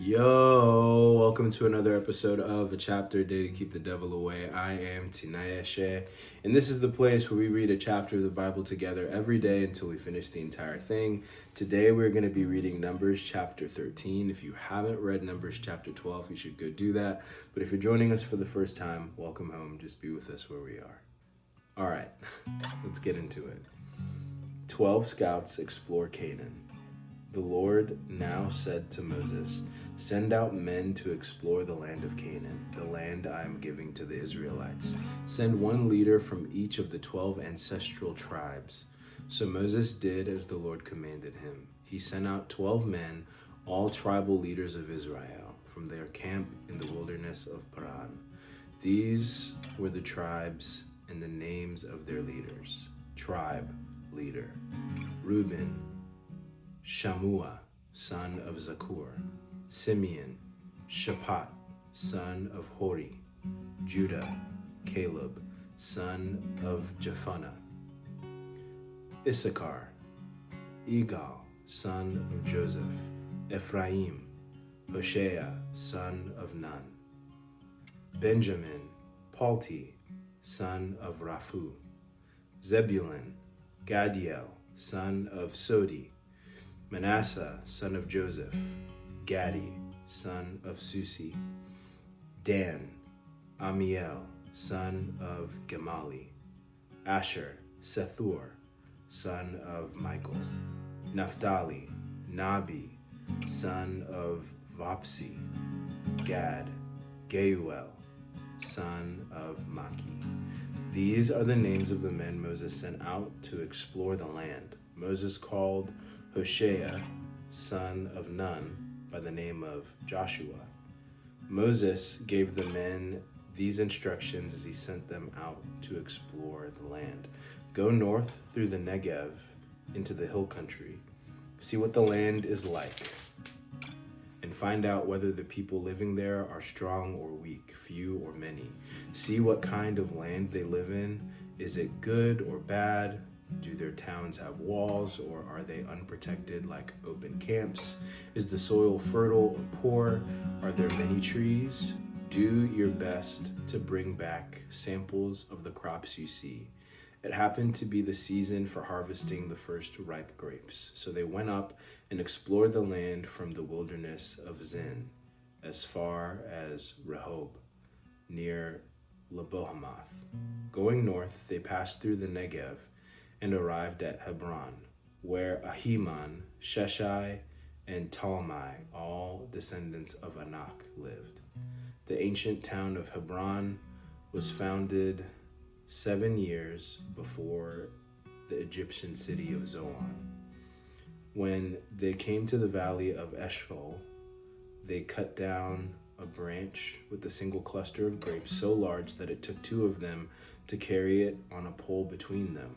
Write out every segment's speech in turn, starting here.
Yo, welcome to another episode of A Chapter a Day to Keep the Devil Away. I am Tinayeshe, and this is the place where we read a chapter of the Bible together every day until we finish the entire thing. Today we're going to be reading Numbers chapter 13. If you haven't read Numbers chapter 12, you should go do that. But if you're joining us for the first time, welcome home. Just be with us where we are. All right, let's get into it. 12 scouts explore Canaan. The Lord now said to Moses, "Send out men to explore the land of Canaan, the land I am giving to the Israelites. Send one leader from each of the 12 ancestral tribes." So Moses did as the Lord commanded him. He sent out 12 men, all tribal leaders of Israel, from their camp in the wilderness of Paran. These were the tribes and the names of their leaders. Tribe leader: Reuben, Shammua, son of Zakur; Simeon, Shaphat, son of Hori; Judah, Caleb, son of Jephunneh; Issachar, Igal, son of Joseph; Ephraim, Hoshea, son of Nun; Benjamin, Palti, son of Raphu; Zebulun, Gadiel, son of Sodi; Manasseh, son of Joseph; Gadi, son of Susi; Dan, Amiel, son of Gemali; Asher, Sethur, son of Michael; Naphtali, Nabi, son of Vapsi; Gad, Geuel, son of Maki. These are the names of the men Moses sent out to explore the land. Moses called Hoshea, son of Nun, by the name of Joshua. Moses gave the men these instructions as he sent them out to explore the land. Go north through the Negev into the hill country. See what the land is like, and find out whether the people living there are strong or weak, few or many. See what kind of land they live in. Is it good or bad? Do their towns have walls, or are they unprotected like open camps? Is the soil fertile or poor? Are there many trees? Do your best to bring back samples of the crops you see. It happened to be the season for harvesting the first ripe grapes. So they went up and explored the land from the wilderness of Zin as far as Rehob, near Lebohamath. Going north, they passed through the Negev and arrived at Hebron, where Ahiman, Sheshai, and Talmai, all descendants of Anak, lived. The ancient town of Hebron was founded 7 years before the Egyptian city of Zoan. When they came to the valley of Eshcol, they cut down a branch with a single cluster of grapes so large that it took 2 of them to carry it on a pole between them.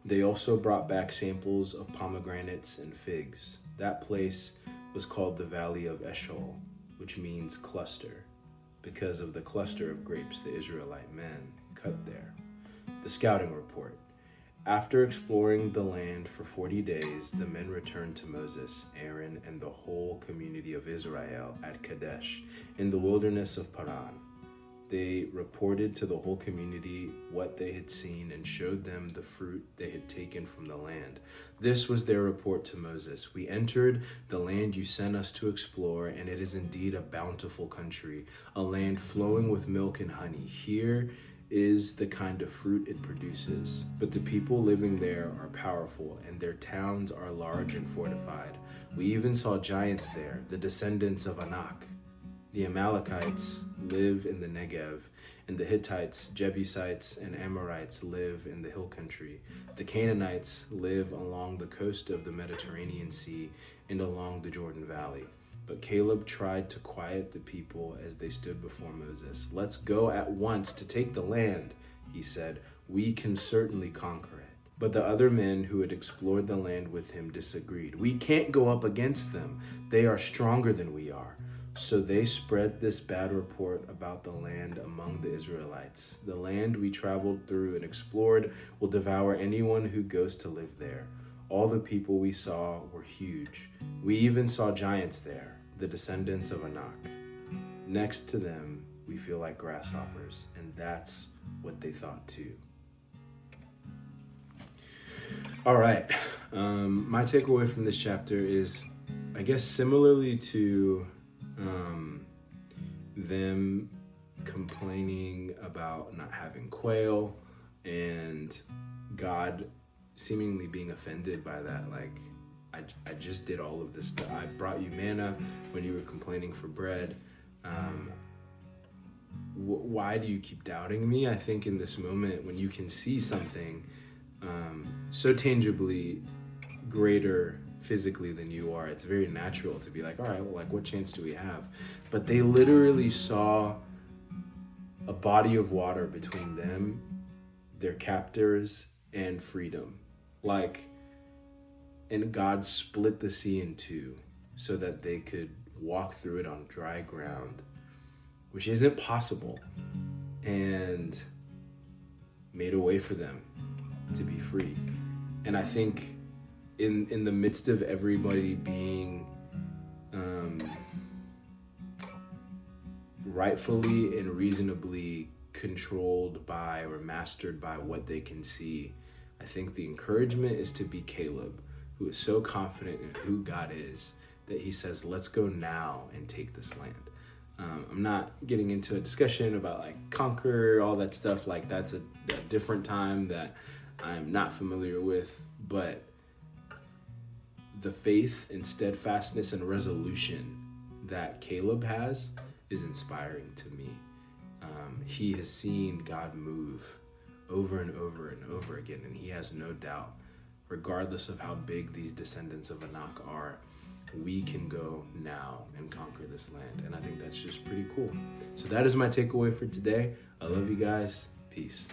They also brought back samples of pomegranates and figs. That place was called the Valley of Eshcol, which means cluster, because of the cluster of grapes the Israelite men cut there. The scouting report. After exploring the land for 40 days, the men returned to Moses, Aaron, and the whole community of Israel at Kadesh in the wilderness of Paran. They reported to the whole community what they had seen and showed them the fruit they had taken from the land. This was their report to Moses: "We entered the land you sent us to explore, and it is indeed a bountiful country, a land flowing with milk and honey. Here is the kind of fruit it produces. But the people living there are powerful, and their towns are large and fortified. We even saw giants there, the descendants of Anak. The Amalekites live in the Negev, and the Hittites, Jebusites, and Amorites live in the hill country. The Canaanites live along the coast of the Mediterranean Sea and along the Jordan Valley." But Caleb tried to quiet the people as they stood before Moses. "Let's go at once to take the land," he said. "We can certainly conquer it." But the other men who had explored the land with him disagreed. "We can't go up against them. They are stronger than we are." So they spread this bad report about the land among the Israelites. "The land we traveled through and explored will devour anyone who goes to live there. All the people we saw were huge. We even saw giants there. the descendants of Anak. Next to them, we feel like grasshoppers, and that's what they thought too. All right, my takeaway from this chapter is, I guess, similarly to them complaining about not having quail and God seemingly being offended by that. Like, I just did all of this stuff. I brought you manna when you were complaining for bread. Why do you keep doubting me? I think in this moment when you can see something so tangibly greater physically than you are, it's very natural to be like, all right, well, like, what chance do we have? But they literally saw a body of water between them, their captors, and freedom. Like, and God split the sea in two so that they could walk through it on dry ground, which isn't possible, and made a way for them to be free. And I think in the midst of everybody being rightfully and reasonably controlled by or mastered by what they can see, I think the encouragement is to be Caleb, who is so confident in who God is that he says, let's go now and take this land. I'm not getting into a discussion about like conquer, all that stuff. Like, that's a different time that I'm not familiar with, but the faith and steadfastness and resolution that Caleb has is inspiring to me. He has seen God move over and over and over again, and he has no doubt, regardless of how big these descendants of Anak are, we can go now and conquer this land. And I think that's just pretty cool. So that is my takeaway for today. I love you guys. Peace.